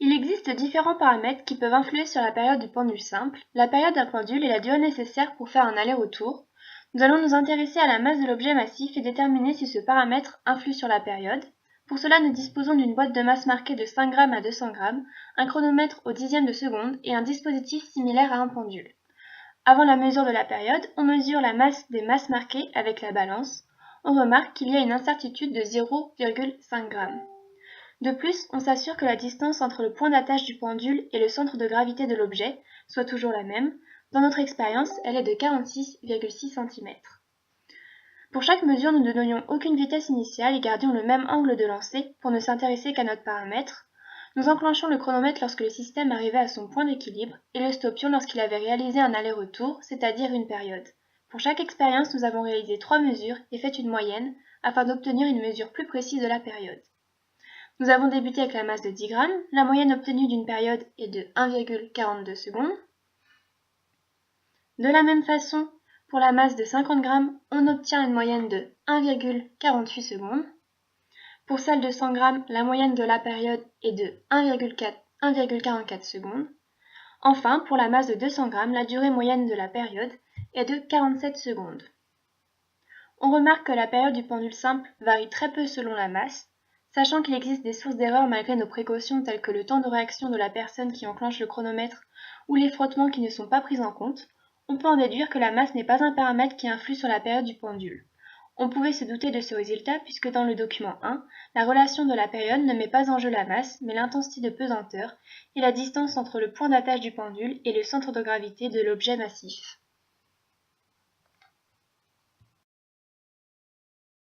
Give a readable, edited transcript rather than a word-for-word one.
Il existe différents paramètres qui peuvent influer sur la période du pendule simple. La période d'un pendule est la durée nécessaire pour faire un aller-retour. Nous allons nous intéresser à la masse de l'objet massif et déterminer si ce paramètre influe sur la période. Pour cela, nous disposons d'une boîte de masse marquée de 5 g à 200 g, un chronomètre au dixième de seconde et un dispositif similaire à un pendule. Avant la mesure de la période, on mesure la masse des masses marquées avec la balance. On remarque qu'il y a une incertitude de 0,5 g. De plus, on s'assure que la distance entre le point d'attache du pendule et le centre de gravité de l'objet soit toujours la même. Dans notre expérience, elle est de 46,6 cm. Pour chaque mesure, nous ne donnions aucune vitesse initiale et gardions le même angle de lancer pour ne s'intéresser qu'à notre paramètre. Nous enclenchions le chronomètre lorsque le système arrivait à son point d'équilibre et le stoppions lorsqu'il avait réalisé un aller-retour, c'est-à-dire une période. Pour chaque expérience, nous avons réalisé 3 mesures et fait une moyenne afin d'obtenir une mesure plus précise de la période. Nous avons débuté avec la masse de 10 g. La moyenne obtenue d'une période est de 1,42 secondes. De la même façon, pour la masse de 50 g, on obtient une moyenne de 1,48 secondes. Pour celle de 100 g, la moyenne de la période est de 1,44 secondes. Enfin, pour la masse de 200 g, la durée moyenne de la période est de 47 secondes. On remarque que la période du pendule simple varie très peu selon la masse. Sachant qu'il existe des sources d'erreur malgré nos précautions telles que le temps de réaction de la personne qui enclenche le chronomètre ou les frottements qui ne sont pas pris en compte, on peut en déduire que la masse n'est pas un paramètre qui influe sur la période du pendule. On pouvait se douter de ce résultat puisque dans le document 1, la relation de la période ne met pas en jeu la masse mais l'intensité de pesanteur et la distance entre le point d'attache du pendule et le centre de gravité de l'objet massif.